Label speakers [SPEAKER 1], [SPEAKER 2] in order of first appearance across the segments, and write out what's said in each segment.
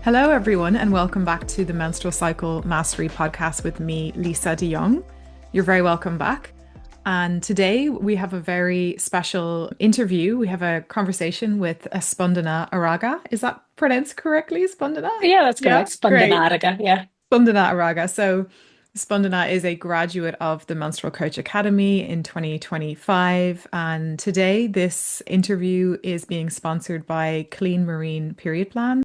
[SPEAKER 1] Hello, everyone, and welcome back to the Menstrual Cycle Mastery podcast with me, Lisa de Jong. You're very welcome back. And today we have a very special interview. We have a conversation with Spandana Araga. Is that pronounced correctly, Spandana?
[SPEAKER 2] Yeah, that's
[SPEAKER 1] Yeah,
[SPEAKER 2] correct.
[SPEAKER 1] great.
[SPEAKER 2] Spandana Araga. Yeah.
[SPEAKER 1] Spandana Araga. So, Spandana is a graduate of the Menstrual Coach Academy in 2025. And today, this interview is being sponsored by Clean Marine Period Plan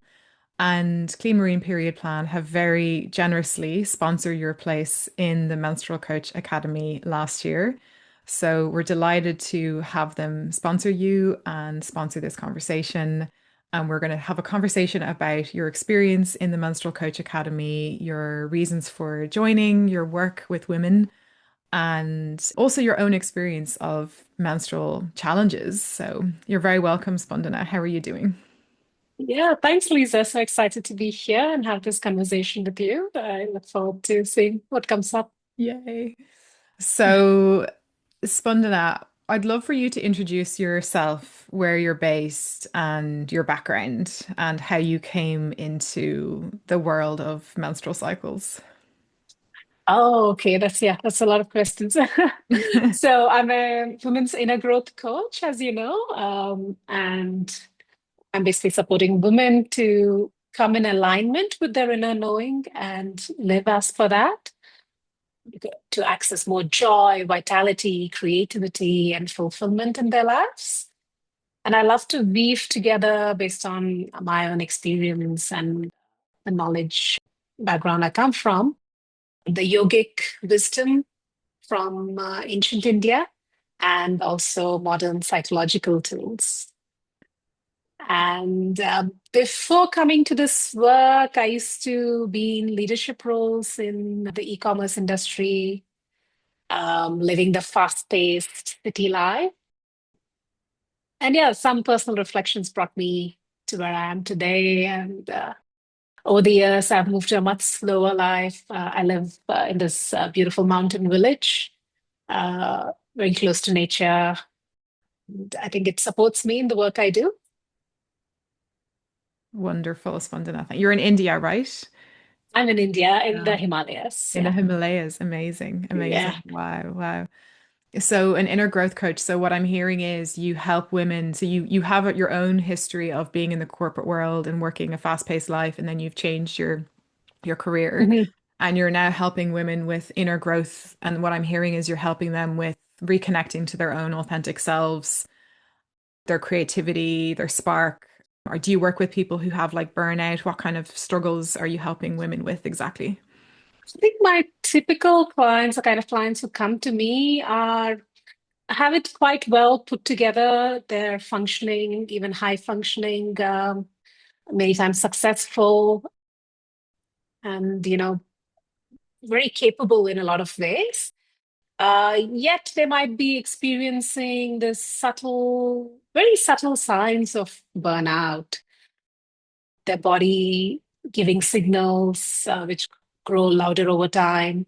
[SPEAKER 1] and Clean Marine Period Plan have very generously sponsored your place in the Menstrual Coach Academy last year. So we're delighted to have them sponsor you and sponsor this conversation. And we're going to have a conversation about your experience in the Menstrual Coach Academy, your reasons for joining, your work with women, and also your own experience of menstrual challenges. So you're very welcome, Spandana. How are you doing?
[SPEAKER 2] Yeah, thanks, Lisa. So excited to be here and have this conversation with you. I look forward to seeing what comes up.
[SPEAKER 1] Yay. So, Spandana, I'd love for you to introduce yourself, where you're based, and your background, and how you came into the world of menstrual cycles.
[SPEAKER 2] Oh, okay. That's a lot of questions. So I'm a women's inner growth coach, as you know, and I'm basically supporting women to come in alignment with their inner knowing and live as for that, to access more joy, vitality, creativity, and fulfillment in their lives. And I love to weave together based on my own experience and the knowledge background I come from, the yogic wisdom from ancient India, and also modern psychological tools. And before coming to this work, I used to be in leadership roles in the e-commerce industry, living the fast-paced city life. And yeah, some personal reflections brought me to where I am today. And over the years, I've moved to a much slower life. I live in this beautiful mountain village, very close to nature. And I think it supports me in the work I do.
[SPEAKER 1] Wonderful, Spandana. You're in India, right?
[SPEAKER 2] I'm in India, in the
[SPEAKER 1] Yeah.
[SPEAKER 2] Himalayas.
[SPEAKER 1] In the
[SPEAKER 2] Yeah.
[SPEAKER 1] Himalayas. Amazing,
[SPEAKER 2] Yeah.
[SPEAKER 1] amazing. Wow, wow. So an inner growth coach. So what I'm hearing is you help women. So you have your own history of being in the corporate world and working a fast-paced life, and then you've changed your career
[SPEAKER 2] Mhm.
[SPEAKER 1] and you're now helping women with inner growth. And what I'm hearing is you're helping them with reconnecting to their own authentic selves, their creativity, their spark. Or do you work with people who have like burnout? What kind of struggles are you helping women with exactly?
[SPEAKER 2] I think my typical clients, the kind of clients who come to me, are have it quite well put together. They're functioning, even high functioning, many times successful, and very capable in a lot of ways. Yet they might be experiencing this subtle, very subtle signs of burnout. Their body giving signals which grow louder over time.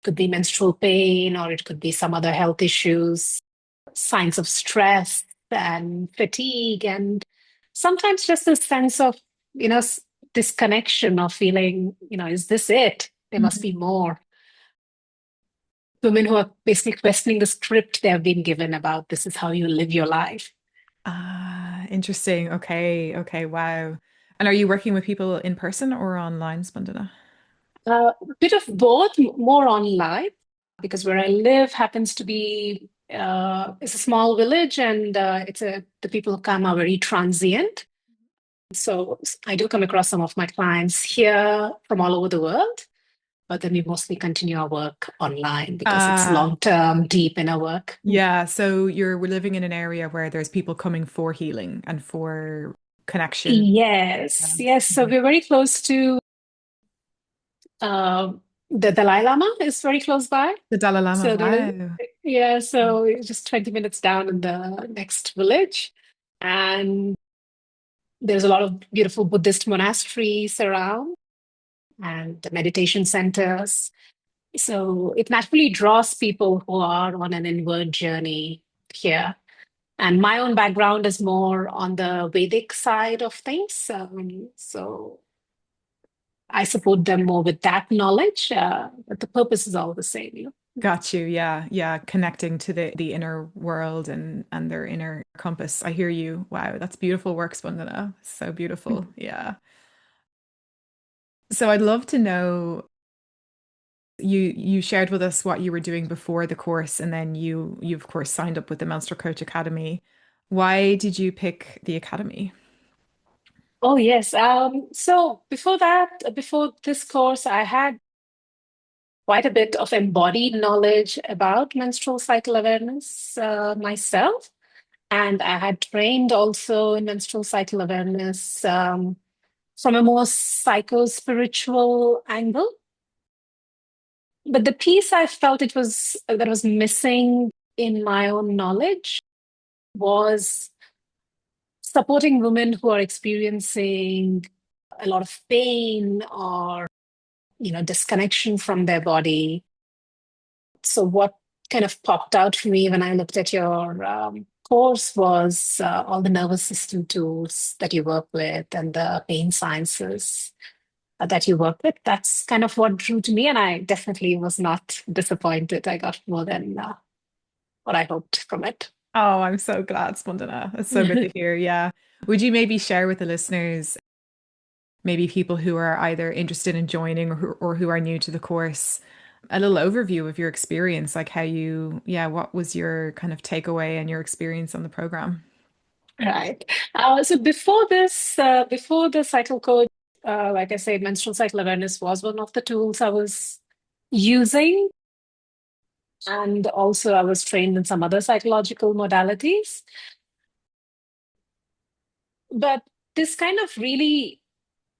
[SPEAKER 2] Could be menstrual pain, or it could be some other health issues, signs of stress and fatigue, and sometimes just a sense of, you know, s- disconnection of feeling, is this it? There must
[SPEAKER 1] Mhm.
[SPEAKER 2] be more. Women who are basically questioning the script they have been given about this is how you live your life.
[SPEAKER 1] Ah, interesting. Okay, okay, wow. And are you working with people in person or online, Spandana?
[SPEAKER 2] A bit of both, more online, because where I live happens to be it's a small village, and the people who come are very transient. So I do come across some of my clients here from all over the world, but then we mostly continue our work online because it's
[SPEAKER 1] Ah,
[SPEAKER 2] long-term, deep inner work.
[SPEAKER 1] yeah. So we're living in an area where there's people coming for healing and for connection.
[SPEAKER 2] Yes,
[SPEAKER 1] Yeah.
[SPEAKER 2] yes. So
[SPEAKER 1] Mhm.
[SPEAKER 2] we're very close to uh, the Dalai Lama is very close by.
[SPEAKER 1] The Dalai Lama.
[SPEAKER 2] So
[SPEAKER 1] Wow.
[SPEAKER 2] yeah, so it's just 20 minutes down in the next village. And there's a lot of beautiful Buddhist monasteries around and the meditation centers. So it naturally draws people who are on an inward journey here. And my own background is more on the Vedic side of things. So I support them more with that knowledge, but the purpose is all the same, you know.
[SPEAKER 1] Got you. Yeah. Yeah. Connecting to the inner world and their inner compass. I hear you. Wow, that's beautiful work, Spandana. So beautiful. Yeah. So I'd love to know, you shared with us what you were doing before the course, and then you of course signed up with the Menstrual Coach Academy. Why did you pick the academy?
[SPEAKER 2] Oh, yes. So before that, before this course, I had quite a bit of embodied knowledge about menstrual cycle awareness myself. And I had trained also in menstrual cycle awareness from a more psycho-spiritual angle. But the piece I felt it was that was missing in my own knowledge was supporting women who are experiencing a lot of pain or disconnection from their body. So what kind of popped out for me when I looked at your course was all the nervous system tools that you work with and the pain sciences that you work with. That's kind of what drew to me, and I definitely was not disappointed. I got more than what I hoped from it.
[SPEAKER 1] Oh, I'm so glad, Spandana. It's so good to hear. Yeah. Would you maybe share with the listeners, maybe people who are either interested in joining or who are new to the course, a little overview of your experience, like how yeah, what was your kind of takeaway and your experience on the program?
[SPEAKER 2] Right. So before the cycle coach, like I said, menstrual cycle awareness was one of the tools I was using. And also, I was trained in some other psychological modalities. But this kind of really,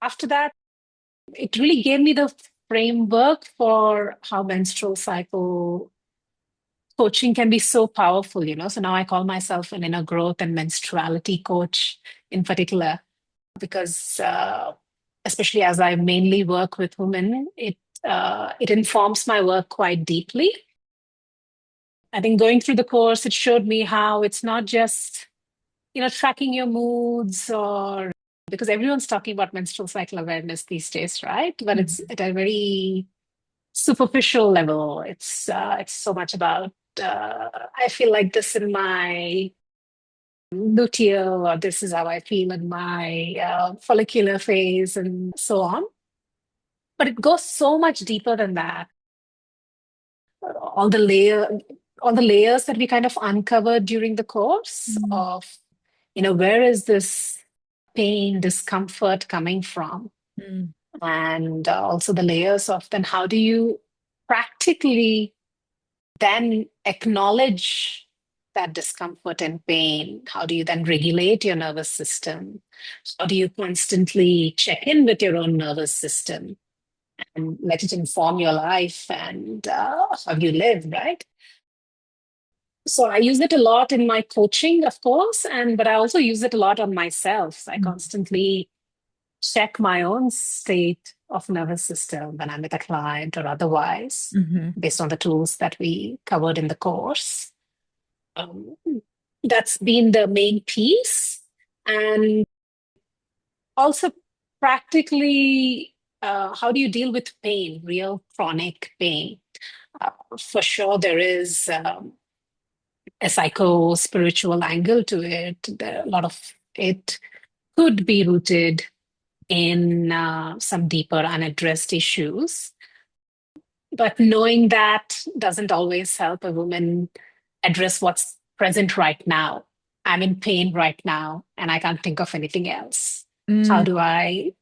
[SPEAKER 2] after that, it really gave me the framework for how menstrual cycle coaching can be so powerful, you know. So now I call myself an inner growth and menstruality coach in particular, because especially as I mainly work with women, it informs my work quite deeply. I think going through the course, it showed me how it's not just tracking your moods or because everyone's talking about menstrual cycle awareness these days, right? But it's
[SPEAKER 1] Mhm.
[SPEAKER 2] at a very superficial level. It's so much about I feel like this in my luteal, or this is how I feel in my follicular phase, and so on. But it goes so much deeper than that. All the layer, all the layers that we kind of uncovered during the course
[SPEAKER 1] Mm,
[SPEAKER 2] of, where is this pain, discomfort coming from?
[SPEAKER 1] mm,
[SPEAKER 2] And also the layers of then how do you practically then acknowledge that discomfort and pain? How do you then regulate your nervous system? How do you constantly check in with your own nervous system and let it inform your life and how you live, right? So I use it a lot in my coaching, of course, and but I also use it a lot on myself. I
[SPEAKER 1] mm,
[SPEAKER 2] constantly check my own state of nervous system when I'm with a client or otherwise,
[SPEAKER 1] mhm.
[SPEAKER 2] based on the tools that we covered in the course. Um, that's been the main piece. And also, practically, how do you deal with pain, real chronic pain? For sure, there is a psycho spiritual angle to it. A lot of it could be rooted in some deeper unaddressed issues. But knowing that doesn't always help a woman address what's present right now. I'm in pain right now, and I can't think of anything else. How
[SPEAKER 1] Mm,
[SPEAKER 2] do I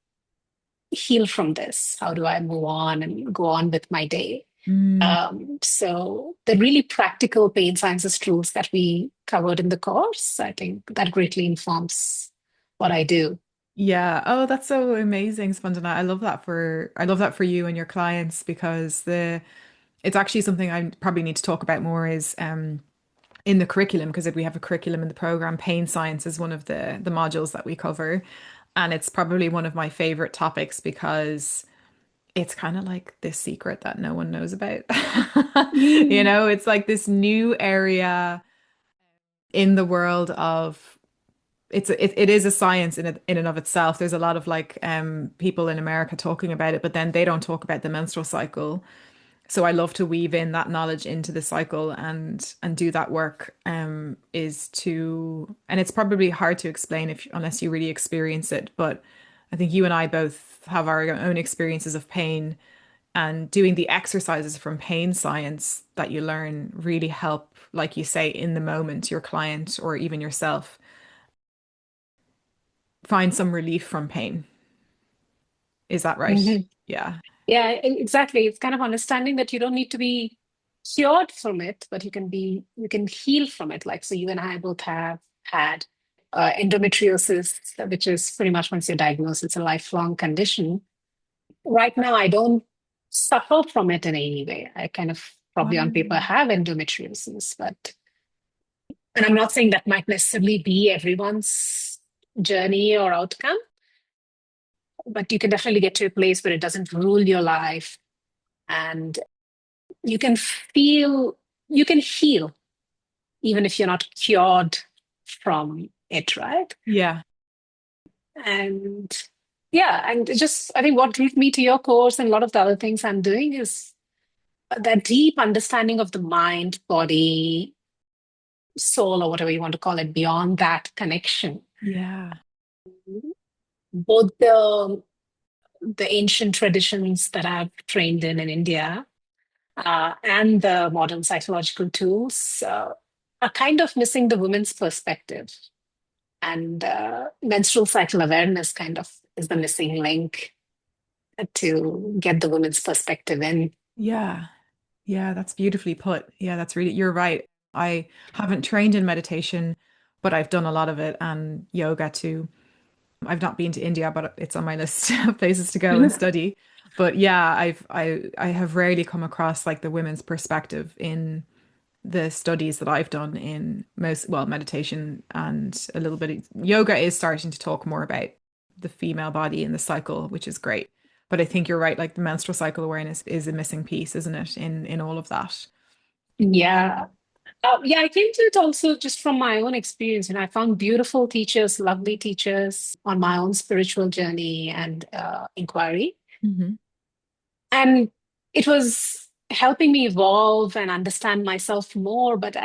[SPEAKER 2] heal from this? How do I move on and go on with my day?
[SPEAKER 1] mm.
[SPEAKER 2] So the really practical pain sciences tools that we covered in the course, I think that greatly informs what I do.
[SPEAKER 1] Yeah. Oh, that's so amazing, Spandana. I love that for you and your clients because it's actually something I probably need to talk about more is in the curriculum, because if we have a curriculum in the program, pain science is one of the modules that we cover. And it's probably one of my favorite topics because it's kind of like this secret that no one knows about.
[SPEAKER 2] Mm,
[SPEAKER 1] It's like this new area in the world of it is a science in and of itself. There's a lot of like people in America talking about it, but then they don't talk about the menstrual cycle. So I love to weave in that knowledge into the cycle and do that work is to and it's probably hard to explain if unless you really experience it, but I think you and I both have our own experiences of pain and doing the exercises from pain science that you learn really help, like you say, in the moment, your client or even yourself find some relief from pain. Is that right?
[SPEAKER 2] Mhm.
[SPEAKER 1] Yeah.
[SPEAKER 2] Yeah, exactly. It's kind of understanding that you don't need to be cured from it, but you can heal from it. Like, so you and I both have had endometriosis, which is pretty much once you're diagnosed, it's a lifelong condition. Right now, I don't suffer from it in any way. I kind of probably on paper
[SPEAKER 1] Wow.
[SPEAKER 2] have endometriosis, but, and I'm not saying that might necessarily be everyone's journey or outcome, but you can definitely get to a place where it doesn't rule your life and you can feel, you can heal even if you're not cured from it, right?
[SPEAKER 1] Yeah.
[SPEAKER 2] And yeah, and it just, I think what drew me to your course and a lot of the other things I'm doing is that deep understanding of the mind, body, soul, or whatever you want to call it, beyond that connection.
[SPEAKER 1] Yeah.
[SPEAKER 2] Both the ancient traditions that I've trained in India and the modern psychological tools are kind of missing the woman's perspective. And menstrual cycle awareness kind of is the missing link to get the women's perspective in.
[SPEAKER 1] Yeah. Yeah, that's beautifully put. Yeah, that's really, you're right. I haven't trained in meditation, but I've done a lot of it and yoga too. I've not been to India, but it's on my list of places to go and study. But yeah, I have rarely come across like the women's perspective in the studies that I've done in most, well, meditation and a little bit of yoga is starting to talk more about the female body and the cycle, which is great. But I think you're right, like the menstrual cycle awareness is a missing piece, isn't it, in all of that?
[SPEAKER 2] Yeah. Yeah, I came to it also just from my own experience. And I found beautiful teachers, lovely teachers on my own spiritual journey and inquiry.
[SPEAKER 1] Hmm.
[SPEAKER 2] And it was helping me evolve and understand myself more. But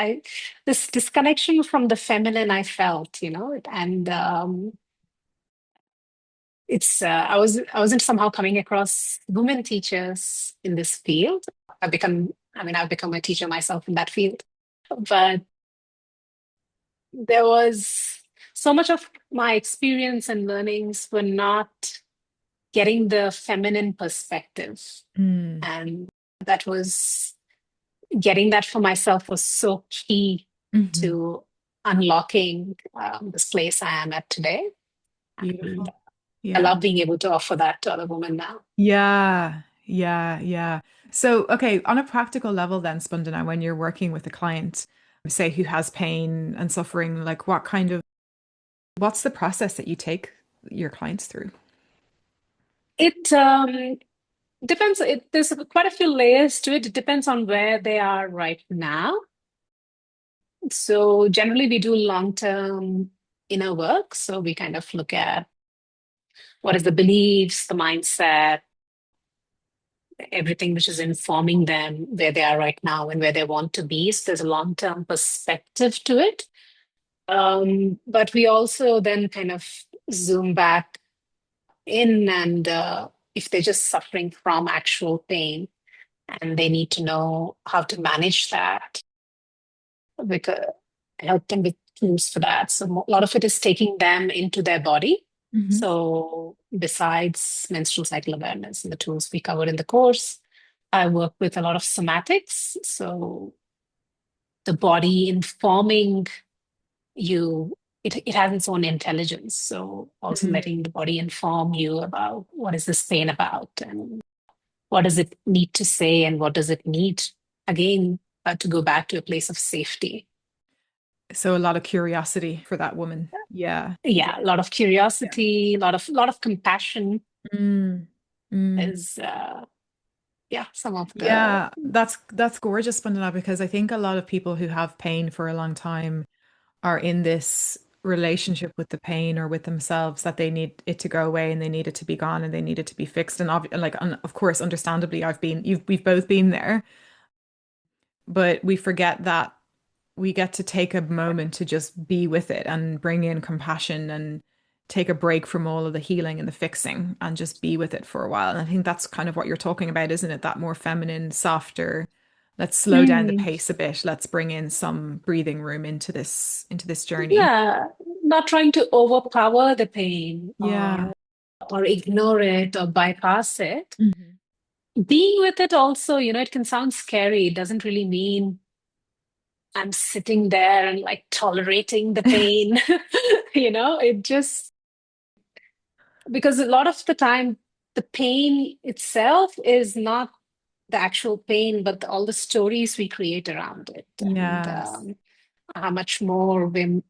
[SPEAKER 2] this disconnection from the feminine, I felt, and I wasn't somehow coming across women teachers in this field. I've become a teacher myself in that field, but there was so much of my experience and learnings were not getting the feminine perspective,
[SPEAKER 1] Mm.
[SPEAKER 2] and that was getting that for myself was so key
[SPEAKER 1] Hmm.
[SPEAKER 2] to unlocking this place I am at today. And
[SPEAKER 1] Beautiful.
[SPEAKER 2] I
[SPEAKER 1] Yeah.
[SPEAKER 2] love being able to offer that to other women now.
[SPEAKER 1] Yeah. Yeah. Yeah. So, okay, on a practical level then, Spandana, when you're working with a client, say who has pain and suffering, like what's the process that you take your clients through?
[SPEAKER 2] It depends. There's quite a few layers to it. It depends on where they are right now. So generally, we do long-term inner work. So we kind of look at what is the beliefs, the mindset, everything which is informing them where they are right now and where they want to be. So there's a long-term perspective to it. But we also then kind of zoom back in and if they're just suffering from actual pain and they need to know how to manage that, because help them with tools for that. So a lot of it is taking them into their body.
[SPEAKER 1] Hmm.
[SPEAKER 2] So besides menstrual cycle awareness and the tools we covered in the course, I work with a lot of somatics. So the body informing you, it has its own intelligence. So also letting the body inform you about what is this pain about and what does it need to say and what does it need, again, to go back to a place of safety.
[SPEAKER 1] So a lot of curiosity for that woman. Yeah. Yeah.
[SPEAKER 2] Yeah, a lot of
[SPEAKER 1] Yeah.
[SPEAKER 2] curiosity, a lot of compassion
[SPEAKER 1] Mm. Mm.
[SPEAKER 2] is yeah, some of the
[SPEAKER 1] Yeah, that's gorgeous, Spandana, because I think a lot of people who have pain for a long time are in this relationship with the pain or with themselves that they need it to go away and they need it to be gone and they need it to be fixed. And of course, understandably, we've both been there, but we forget that we get to take a moment to just be with it and bring in compassion and take a break from all of the healing and the fixing and just be with it for a while. And I think that's kind of what you're talking about, isn't it? That more feminine, softer, let's slow down the
[SPEAKER 2] Mm.
[SPEAKER 1] pace a bit. Let's bring in some breathing room into this journey.
[SPEAKER 2] Yeah, not trying to overpower the pain
[SPEAKER 1] Yeah.
[SPEAKER 2] or ignore it or bypass it.
[SPEAKER 1] Mhm.
[SPEAKER 2] Being with it also, it can sound scary. It doesn't really mean I'm sitting there and like tolerating the pain. It just because a lot of the time the pain itself is not the actual pain, but all the stories we create around it, and
[SPEAKER 1] Yes.
[SPEAKER 2] how much more we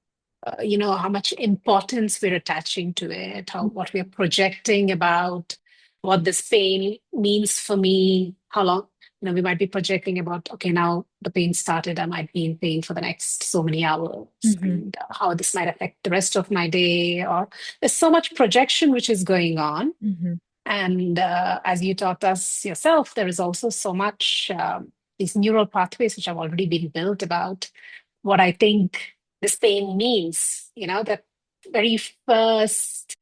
[SPEAKER 2] how much importance we're attaching to it, how what we're projecting about what this pain means for me, how long, we might be projecting about, okay, now the pain started, I might be in pain for the next so many hours,
[SPEAKER 1] Hmm.
[SPEAKER 2] and how this might affect the rest of my day, or there's so much projection which is going on.
[SPEAKER 1] Hmm.
[SPEAKER 2] And as you taught us yourself, there is also so much, these neural pathways which have already been built about what I think this pain means. That very first,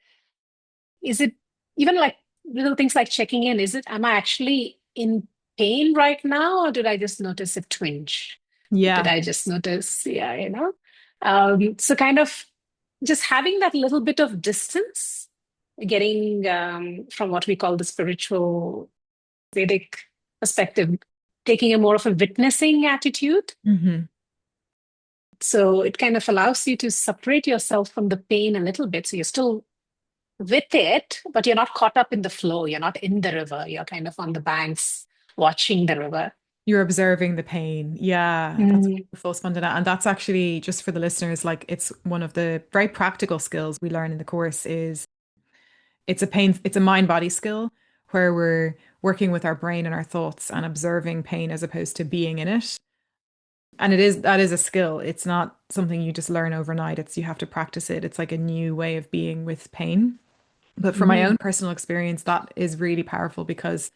[SPEAKER 2] is it even like little things like checking in? Am I actually in pain right now, or did I just notice a twinge? Did
[SPEAKER 1] Yeah.
[SPEAKER 2] I just notice? Yeah, so kind of just having that little bit of distance, getting from what we call the spiritual Vedic perspective, taking a more of a witnessing attitude.
[SPEAKER 1] Hmm.
[SPEAKER 2] So it kind of allows you to separate yourself from the pain a little bit. So you're still with it, but you're not caught up in the flow. You're not in the river. You're kind of on the banks watching the river.
[SPEAKER 1] You're observing the pain. Yeah, that's
[SPEAKER 2] Mm.
[SPEAKER 1] beautiful, Spandana. And that's actually just for the listeners, like it's one of the very practical skills we learn in the course is it's a mind-body skill where we're working with our brain and our thoughts and observing pain as opposed to being in it. And that is a skill. It's not something you just learn overnight. It's you have to practice it. It's like a new way of being with pain. But from my
[SPEAKER 2] Mm.
[SPEAKER 1] own personal experience, that is really powerful because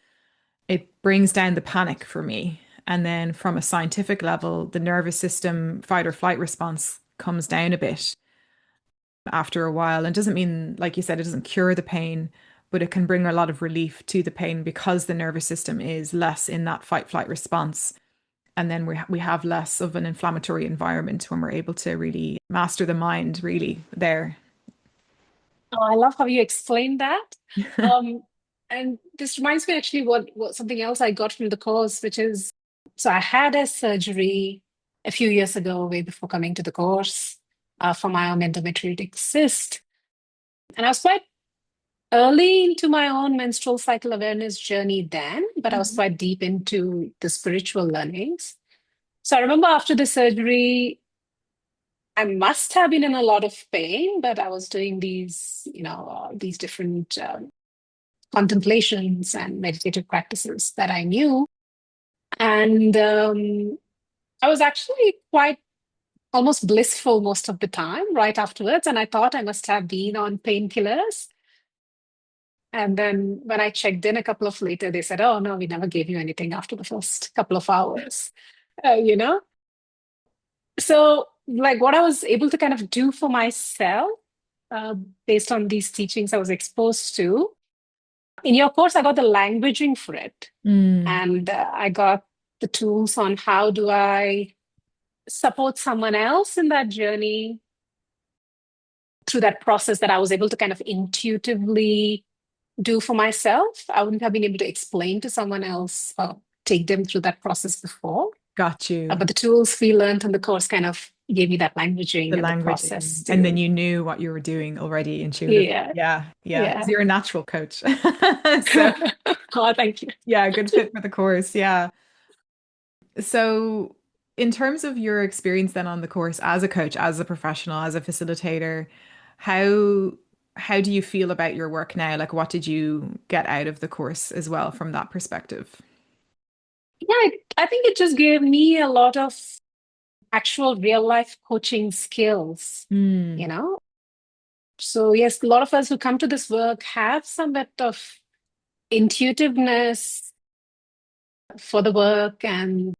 [SPEAKER 1] it brings down the panic for me. And then from a scientific level, the nervous system fight or flight response comes down a bit after a while. And doesn't mean, like you said, it doesn't cure the pain, but it can bring a lot of relief to the pain because the nervous system is less in that fight flight response. And then we have less of an inflammatory environment when we're able to really master the mind, really there.
[SPEAKER 2] Oh, I love how you explained that. Um, and this reminds me actually what something else I got from the course, which is so I had a surgery a few years ago, way before coming to the course, for my own endometriotic cyst. And I was quite early into my own menstrual cycle awareness journey then, but I was
[SPEAKER 1] Mhm.
[SPEAKER 2] quite deep into the spiritual learnings. So I remember after the surgery, I must have been in a lot of pain, but I was doing these different contemplations and meditative practices that I knew. And I was actually quite almost blissful most of the time right afterwards. And I thought I must have been on painkillers. And then when I checked in a couple of later, they said, "Oh no, we never gave you anything after the first couple of hours." Uh, you know? So, like what I was able to kind of do for myself, uh, based on these teachings I was exposed to. In your course, I got the languaging for it,
[SPEAKER 1] Mm.
[SPEAKER 2] and I got the tools on how do I support someone else in that journey through that process that I was able to kind of intuitively do for myself. I wouldn't have been able to explain to someone else or take them through that process before.
[SPEAKER 1] Got you.
[SPEAKER 2] But the tools we learned in the course kind of gave me that
[SPEAKER 1] The
[SPEAKER 2] languaging and the process
[SPEAKER 1] languaging. And then
[SPEAKER 2] to,
[SPEAKER 1] you knew what you were doing already intuitively.
[SPEAKER 2] yeah,
[SPEAKER 1] Yeah, yeah. Because
[SPEAKER 2] yeah.
[SPEAKER 1] you're a natural coach. So
[SPEAKER 2] Oh, thank you.
[SPEAKER 1] yeah, good fit for the course. Yeah. So in terms of your experience then on the course as a coach, as a professional, as a facilitator, how how do you feel about your work now? Like what did you get out of the course as well from that perspective?
[SPEAKER 2] Yeah, I think it just gave me a lot of actual real life coaching skills,
[SPEAKER 1] Mm,
[SPEAKER 2] you know? So, yes, a lot of us who come to this work have some bit of intuitiveness for the work and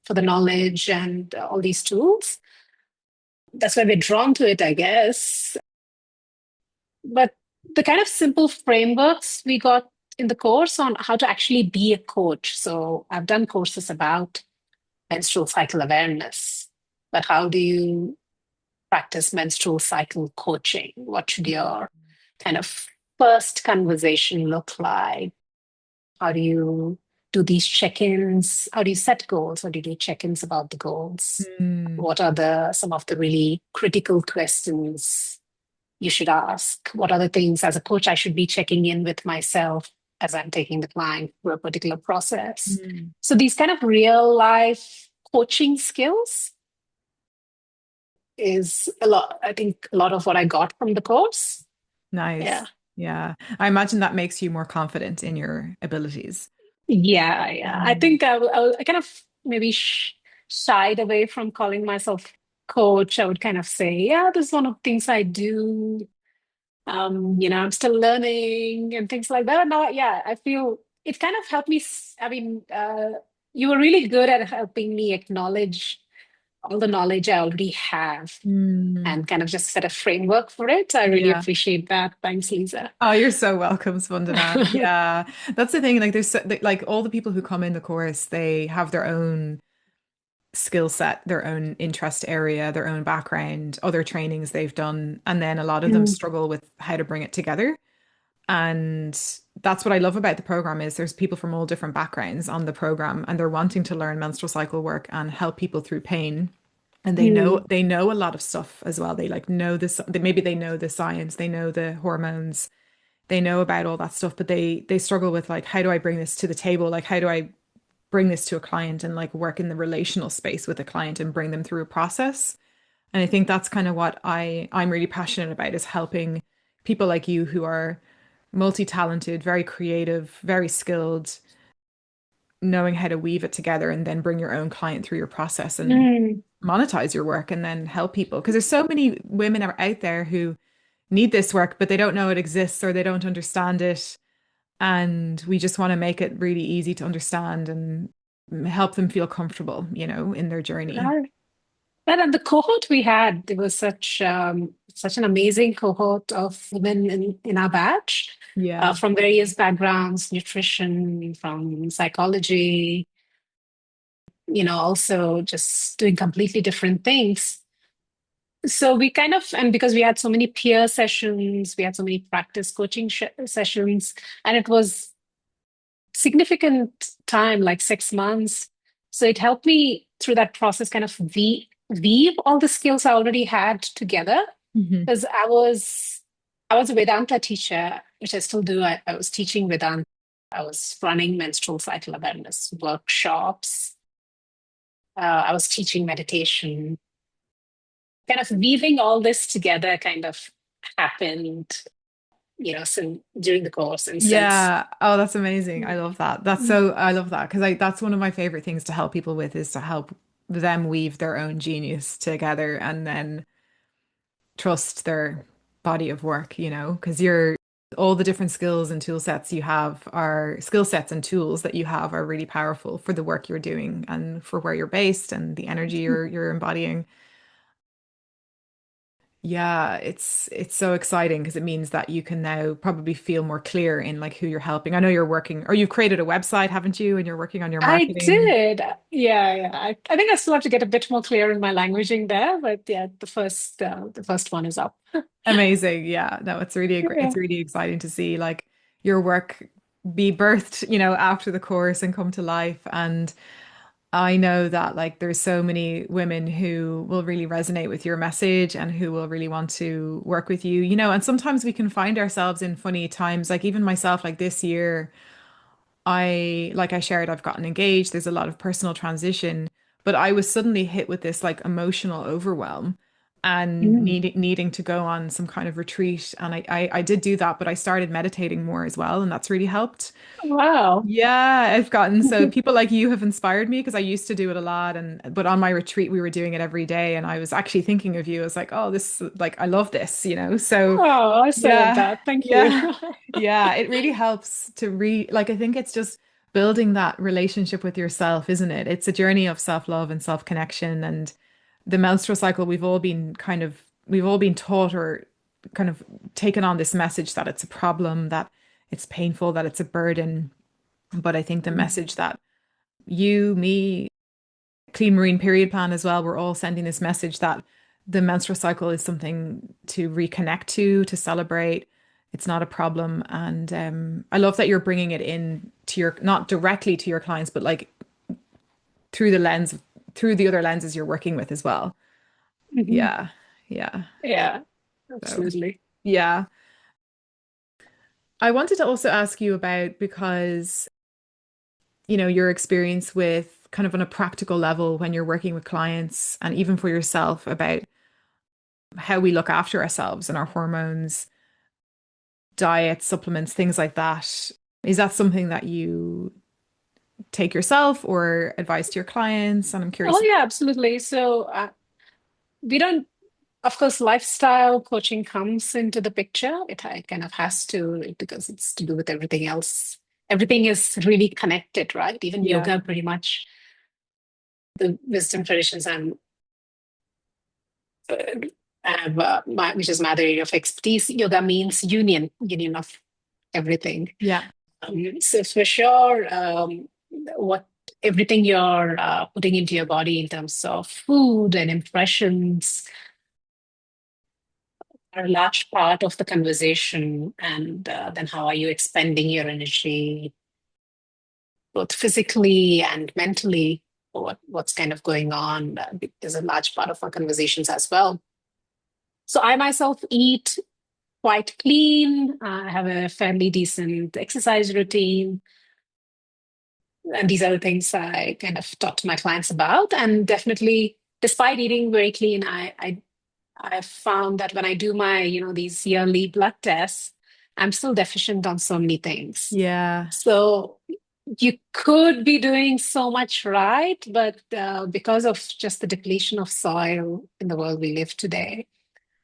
[SPEAKER 2] for the knowledge and all these tools. That's why we're drawn to it, I guess. But the kind of simple frameworks we got in the course on how to actually be a coach. So, I've done courses about menstrual cycle awareness, but how do you practice menstrual cycle coaching? What should your kind of first conversation look like? How do you do these check-ins? How do you set goals? How do you do check-ins about the goals?
[SPEAKER 1] mm,
[SPEAKER 2] What are the some of the really critical questions you should ask? What are the things as a coach I should be checking in with myself as I'm taking the client through a particular process?
[SPEAKER 1] mm.
[SPEAKER 2] So these kind of real life coaching skills is a lot, I think a lot of what I got from the course. Yeah.
[SPEAKER 1] Nice. Yeah. I imagine that makes you more confident in your abilities.
[SPEAKER 2] Yeah, yeah. I
[SPEAKER 1] Mm.
[SPEAKER 2] think I kind of maybe shied away from calling myself coach. I would kind of say, yeah, this is one of the things I do. I'm still learning and things like that. No, yeah, I feel it kind of helped me. I mean, you were really good at helping me acknowledge all the knowledge I already have
[SPEAKER 1] Mm.
[SPEAKER 2] and kind of just set a framework for it. I really
[SPEAKER 1] Yeah.
[SPEAKER 2] appreciate that. Thanks, Lisa.
[SPEAKER 1] Oh, you're so welcome, Spandana. Yeah. That's the thing. Like, like all the people who come in the course, they have their own skill set, their own interest area, their own background, other trainings they've done. And then a lot of them
[SPEAKER 2] Mm,
[SPEAKER 1] struggle with how to bring it together. And that's what I love about the program is there's people from all different backgrounds on the program and they're wanting to learn menstrual cycle work and help people through pain. And
[SPEAKER 2] mm,
[SPEAKER 1] they know a lot of stuff as well. They like know this, maybe they know the science, they know the hormones, they know about all that stuff, but they struggle with like, how do I bring this to the table? Like, how do I bring this to a client and like work in the relational space with a client and bring them through a process? And I think that's kind of what I'm really passionate about is helping people like you who are multi-talented, very creative, very skilled, knowing how to weave it together and then bring your own client through your process and
[SPEAKER 2] mm.
[SPEAKER 1] monetize your work and then help people. Because there's so many women out there who need this work, but they don't know it exists or they don't understand it. And we just want to make it really easy to understand and help them feel comfortable, in their journey.
[SPEAKER 2] Right. And the cohort we had, there was such an amazing cohort of women in our batch
[SPEAKER 1] Yeah.
[SPEAKER 2] from various backgrounds, nutrition, from psychology, also just doing completely different things. So we kind of, and because we had so many peer sessions, we had so many practice coaching sessions, and it was significant time, like 6 months. So it helped me through that process kind of weave all the skills I already had together.
[SPEAKER 1] Hmm.
[SPEAKER 2] Because I was a Vedanta teacher, which I still do. I was teaching Vedanta. I was running menstrual cycle awareness workshops. I was teaching meditation. Kind of weaving all this together kind of happened, during the course and since.
[SPEAKER 1] Yeah. Oh, that's amazing. I love that. I love that because that's one of my favorite things to help people with is to help them weave their own genius together and then trust their body of work, because all the different skills and tool sets you have are skill sets and tools that you have are really powerful for the work you're doing and for where you're based and the energy you're embodying. Yeah, it's so exciting because it means that you can now probably feel more clear in like who you're helping. I know you're working or you've created a website, haven't you? And you're working on your
[SPEAKER 2] I
[SPEAKER 1] marketing.
[SPEAKER 2] did. Yeah, yeah. I think I still have to get a bit more clear in my languaging there, but yeah, the first one is up.
[SPEAKER 1] Amazing. Yeah. No,
[SPEAKER 2] Yeah.
[SPEAKER 1] it's really exciting to see like your work be birthed, after the course and come to life. And I know that like there's so many women who will really resonate with your message and who will really want to work with you, and sometimes we can find ourselves in funny times, like even myself, like this year, like I shared, I've gotten engaged. There's a lot of personal transition, but I was suddenly hit with this like emotional overwhelm. and
[SPEAKER 2] Mm.
[SPEAKER 1] needing to go on some kind of retreat. And I did do that, but I started meditating more as well, and that's really helped.
[SPEAKER 2] Wow.
[SPEAKER 1] Yeah, I've gotten so people like you have inspired me because I used to do it a lot and but on my retreat we were doing it every day and I was actually thinking of you. I was like, oh, this like I love this, you know. So
[SPEAKER 2] Oh, I so love
[SPEAKER 1] yeah,
[SPEAKER 2] that. Thank you.
[SPEAKER 1] yeah, yeah. It really helps to like I think it's just building that relationship with yourself, isn't it? It's a journey of self-love and self-connection and the menstrual cycle, we've all been taught or kind of taken on this message that it's a problem, that it's painful, that it's a burden. But I think the message that you, me, Clean Marine Period Plan as well, we're all sending this message that the menstrual cycle is something to reconnect to celebrate. It's not a problem. And I love that you're bringing it in to your, not directly to your clients, but like through the lens, through the other lenses you're working with as well.
[SPEAKER 2] Mhm.
[SPEAKER 1] Yeah. Yeah.
[SPEAKER 2] Yeah,
[SPEAKER 1] So,
[SPEAKER 2] absolutely.
[SPEAKER 1] yeah. I wanted to also ask you about because your experience with kind of on a practical level when you're working with clients and even for yourself about how we look after ourselves and our hormones, diet, supplements, things like that. Is that something that you take yourself or advise to your clients? And I'm
[SPEAKER 2] Oh,
[SPEAKER 1] curious.
[SPEAKER 2] yeah, absolutely. So we don't, of course, lifestyle coaching comes into the picture. It kind of has to because it's to do with everything else. Everything is really connected, right? Even
[SPEAKER 1] Yeah.
[SPEAKER 2] yoga, pretty much. The wisdom traditions uh, which is my other area of expertise. Yoga means union of everything.
[SPEAKER 1] Yeah.
[SPEAKER 2] So for sure, what everything you're putting into your body in terms of food and impressions are a large part of the conversation. And then how are you expending your energy, both physically and mentally? What's kind of going on is a large part of our conversations as well. So I myself eat quite clean. I have a fairly decent exercise routine. And these are the things I kind of talk to my clients about. And definitely, despite eating very clean, I found that when I do my, these yearly blood tests, I'm still deficient on so many things.
[SPEAKER 1] Yeah.
[SPEAKER 2] So you could be doing so much right, but because of just the depletion of soil in the world we live today,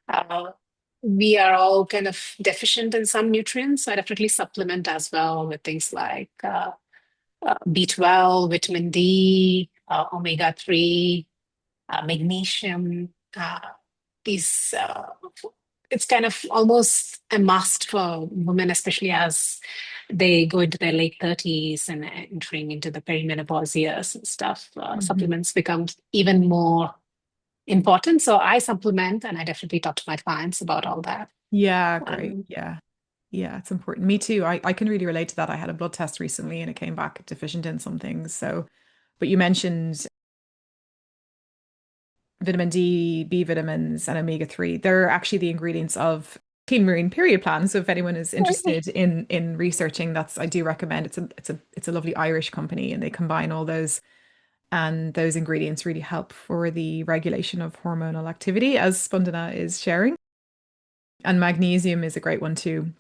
[SPEAKER 2] uh, we are all kind of deficient in some nutrients. So I definitely supplement as well with things like B12, vitamin D, omega 3, magnesium. These It's kind of almost a must for women, especially as they go into their late 30s and entering into the perimenopause years and stuff.
[SPEAKER 1] Mhm.
[SPEAKER 2] Supplements become even more important. So I supplement and I definitely talk to my clients about all that.
[SPEAKER 1] Yeah, great.
[SPEAKER 2] Um,
[SPEAKER 1] Yeah. Yeah, it's important. Me too. I can really relate to that. I had a blood test recently and it came back deficient in some things. So, but you mentioned vitamin D, B vitamins, and omega-3. They're actually the ingredients of Clean Marine Period Plan. So if anyone is interested in researching, that's I do recommend. It's a lovely Irish company, and they combine all those and those ingredients really help for the regulation of hormonal activity, as Spandana is sharing. And magnesium is a great one too.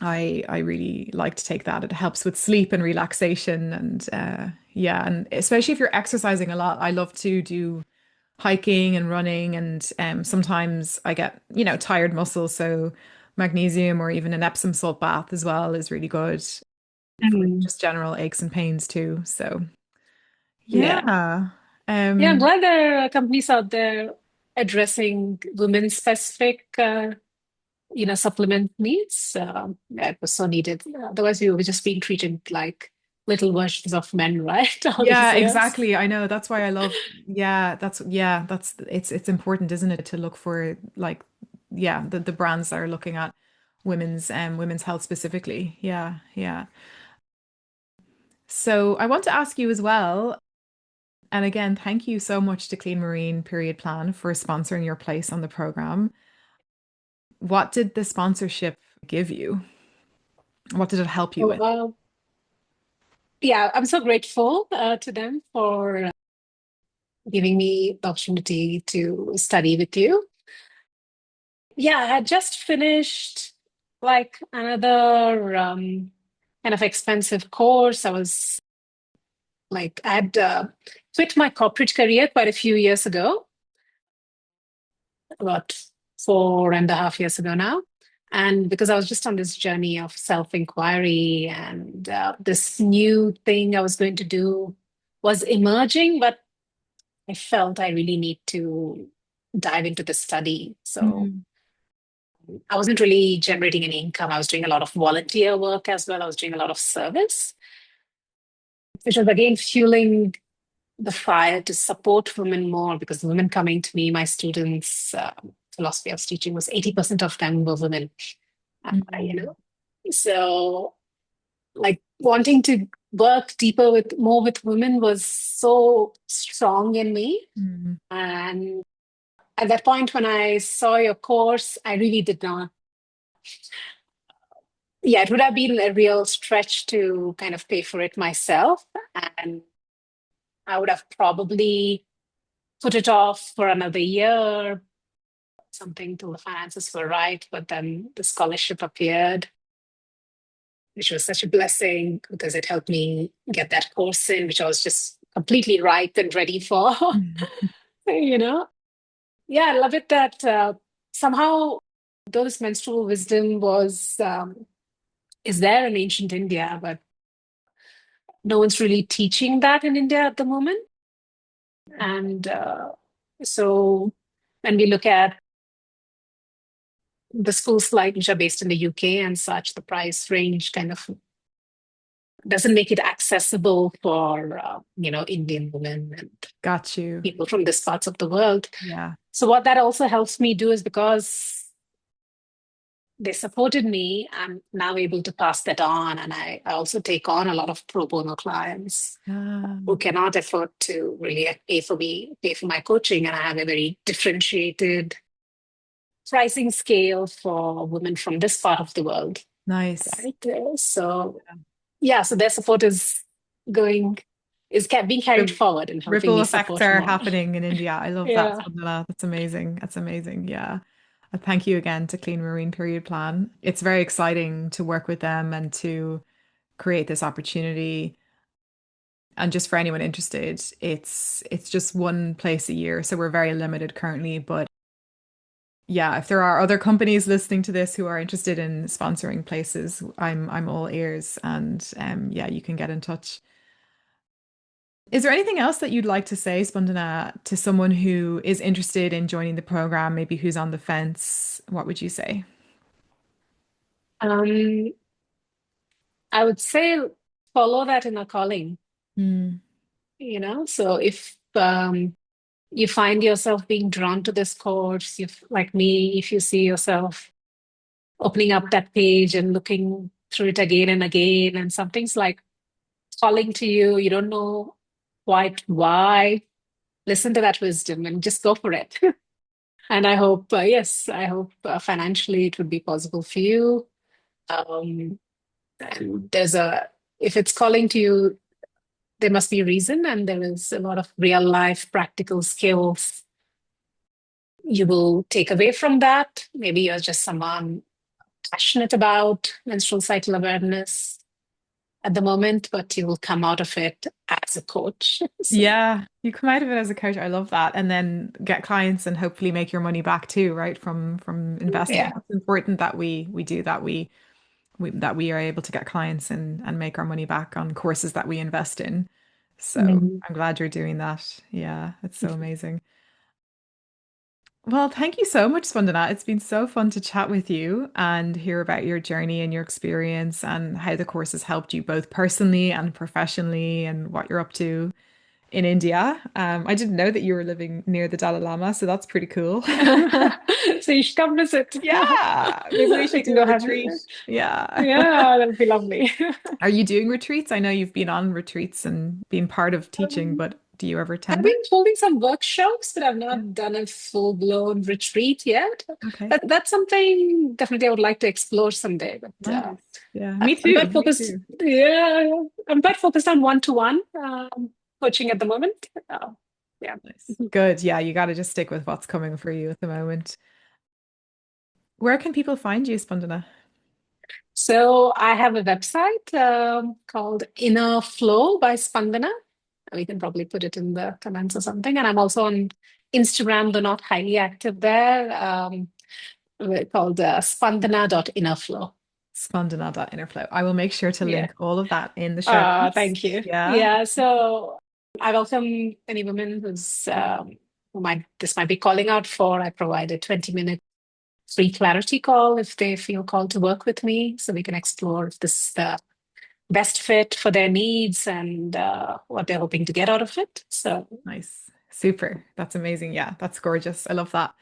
[SPEAKER 1] I really like to take that. It helps with sleep and relaxation, and yeah, and especially if you're exercising a lot. I love to do hiking and running and sometimes I get, tired muscles. So magnesium or even an Epsom salt bath as well is really good for
[SPEAKER 2] mm,
[SPEAKER 1] just general aches and pains too. So
[SPEAKER 2] yeah.
[SPEAKER 1] yeah.
[SPEAKER 2] Yeah, I'm
[SPEAKER 1] Um
[SPEAKER 2] glad there are companies out there addressing women specific supplement needs. Yeah, it was so needed. Otherwise, we were just being treated like little versions of men, right? All
[SPEAKER 1] yeah,
[SPEAKER 2] these years.
[SPEAKER 1] exactly. I know. That's why I love that's it's important, isn't it, to look for like the brands that are looking at women's health specifically. Yeah, yeah. So I want to ask you as well. And again, thank you so much to Clean Marine Period Plan for sponsoring your place on the program. What did the sponsorship give you? What did it help you
[SPEAKER 2] So,
[SPEAKER 1] with?
[SPEAKER 2] yeah, I'm so grateful to them for giving me the opportunity to study with you. Yeah, I had just finished like another kind of expensive course. I was like, I'd quit my corporate career quite a few years ago, about 4.5 years ago now. And because I was just on this journey of self-inquiry and this new thing I was going to do was emerging, but I felt I really need to dive into the study. So
[SPEAKER 1] Mm.
[SPEAKER 2] I wasn't really generating any income. I was doing a lot of volunteer work as well. I was doing a lot of service, which was again fueling the fire to support women more because the women coming to me, my students, philosophy I was teaching was 80% of them were women, you
[SPEAKER 1] Mm.
[SPEAKER 2] know. So like wanting to work deeper with more with women was so strong in me.
[SPEAKER 1] Mm.
[SPEAKER 2] And at that point, when I saw your course, I really did not. Yeah, it would have been a real stretch to kind of pay for it myself. And I would have probably put it off for another year, something till the finances were right. But then the scholarship appeared, which was such a blessing because it helped me get that course in, which I was just completely ripe and ready for.
[SPEAKER 1] Mm.
[SPEAKER 2] you know? Yeah, I love it that somehow, though this menstrual wisdom was is there in ancient India, but no one's really teaching that in India at the moment. And so when we look at the schools like which are based in the UK and such, the price range kind of doesn't make it accessible for Indian women and
[SPEAKER 1] Got you.
[SPEAKER 2] people from these parts of the world.
[SPEAKER 1] Yeah.
[SPEAKER 2] So what that also helps me do is because they supported me, I'm now able to pass that on. And I also take on a lot of pro bono clients who
[SPEAKER 1] Ah,
[SPEAKER 2] cannot afford to really pay for my coaching. And I have a very differentiated pricing scale for women from this part of the world.
[SPEAKER 1] nice.
[SPEAKER 2] Right. So yeah, so their support is going being carried
[SPEAKER 1] The
[SPEAKER 2] forward and helping
[SPEAKER 1] ripple
[SPEAKER 2] me
[SPEAKER 1] effects
[SPEAKER 2] support
[SPEAKER 1] are
[SPEAKER 2] more.
[SPEAKER 1] happening in India. I love that,
[SPEAKER 2] Yeah.
[SPEAKER 1] Spandana. That's amazing. That's amazing. Yeah. Thank you again to Clean Marine Period Plan. It's very exciting to work with them and to create this opportunity. And just for anyone interested, it's just one place a year. So we're very limited currently. But yeah, if there are other companies listening to this who are interested in sponsoring places, I'm all ears. And yeah, you can get in touch. Is there anything else that you'd like to say, Spandana, to someone who is interested in joining the program, maybe who's on the fence? What would you say?
[SPEAKER 2] Um, I would say follow that inner calling,
[SPEAKER 1] Mm.
[SPEAKER 2] So if you find yourself being drawn to this course, if like me, if you see yourself opening up that page and looking through it again and again, and something's like calling to you, you don't know quite why, listen to that wisdom and just go for it. And I hope, yes, I hope financially it would be possible for you. Um, and if it's calling to you, there must be a reason, and there is a lot of real life practical skills you will take away from that. Maybe you're just someone passionate about menstrual cycle awareness at the moment, but you will come out of it as a coach. So,
[SPEAKER 1] Yeah, you come out of it as a coach. I love that. And then get clients and hopefully make your money back too, right? From investing.
[SPEAKER 2] yeah.
[SPEAKER 1] It's important that we do that. We are able to get clients and make our money back on courses that we invest in. So
[SPEAKER 2] Mhm.
[SPEAKER 1] I'm glad you're doing that. Yeah, it's so amazing. Well, thank you so much, Spandana. It's been so fun to chat with you and hear about your journey and your experience and how the course has helped you both personally and professionally and what you're up to in India. I didn't know that you were living near the Dalai Lama, so that's pretty cool.
[SPEAKER 2] So you should come visit.
[SPEAKER 1] Yeah, maybe we should
[SPEAKER 2] We can
[SPEAKER 1] do a
[SPEAKER 2] go have,
[SPEAKER 1] retreat. Yeah.
[SPEAKER 2] yeah, that would be lovely.
[SPEAKER 1] Are you doing retreats? I know you've been on retreats and been part of teaching,
[SPEAKER 2] Um,
[SPEAKER 1] but do you ever
[SPEAKER 2] I've
[SPEAKER 1] attend them?
[SPEAKER 2] been holding some workshops, but I've
[SPEAKER 1] Yeah.
[SPEAKER 2] not done a full-blown retreat yet.
[SPEAKER 1] Okay.
[SPEAKER 2] That's something definitely I would like to explore someday. But
[SPEAKER 1] Nice. Yeah.
[SPEAKER 2] I-
[SPEAKER 1] Me
[SPEAKER 2] I'm
[SPEAKER 1] too.
[SPEAKER 2] quite
[SPEAKER 1] Me
[SPEAKER 2] focused.
[SPEAKER 1] too.
[SPEAKER 2] Yeah, I'm quite focused on one-to-one coaching at the moment. Yeah.
[SPEAKER 1] Nice. Good. Yeah, you got to just stick with what's coming for you at the moment. Where can people find you, Spandana?
[SPEAKER 2] So I have a website called Inner Flow by Spandana. We can probably put it in the comments or something. And I'm also on Instagram, though not highly active there, called spandana.innerflow.
[SPEAKER 1] Spandana.innerflow. I will make sure to
[SPEAKER 2] Yeah.
[SPEAKER 1] link all of that in the show notes.
[SPEAKER 2] Thank you.
[SPEAKER 1] Yeah,
[SPEAKER 2] Yeah. So I welcome any woman who might this might be calling out for. I provide a 20-minute free clarity call if they feel called to work with me, so we can explore if this is the best fit for their needs and what they're hoping to get out of it. So,
[SPEAKER 1] nice. Super. That's amazing. Yeah, that's gorgeous. I love that.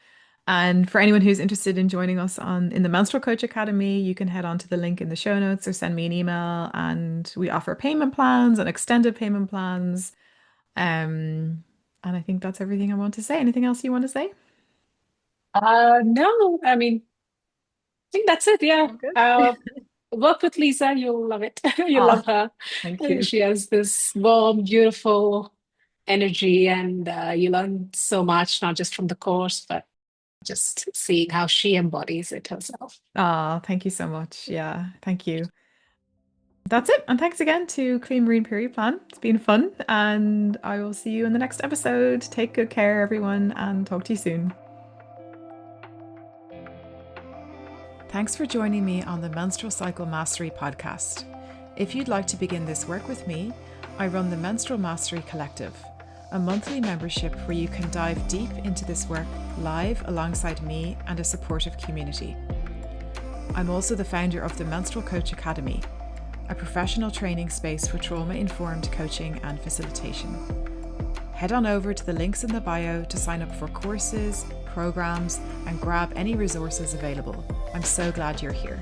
[SPEAKER 1] And for anyone who's interested in joining us on in the Menstrual Coach Academy, you can head on to the link in the show notes or send me an email. And we offer payment plans and extended payment plans. And I think that's everything I want to say. Anything else you want to say?
[SPEAKER 2] no, I mean, I think that's it. Yeah.
[SPEAKER 1] All good.
[SPEAKER 2] Work with Lisa, you'll love it. You'll
[SPEAKER 1] Oh,
[SPEAKER 2] love her.
[SPEAKER 1] thank you.
[SPEAKER 2] She has this warm, beautiful energy, and you learn so much, not just from the course, but just seeing how she embodies it herself.
[SPEAKER 1] Oh, thank you so much. Yeah, thank you. That's it. And thanks again to Clean Marine Period Plan. It's been fun. And I will see you in the next episode. Take good care, everyone, and talk to you soon. Thanks for joining me on the Menstrual Cycle Mastery podcast. If you'd like to begin this work with me, I run the Menstrual Mastery Collective, a monthly membership where you can dive deep into this work live alongside me and a supportive community. I'm also the founder of the Menstrual Coach Academy, a professional training space for trauma-informed coaching and facilitation. Head on over to the links in the bio to sign up for courses, programs, and grab any resources available. I'm so glad you're here.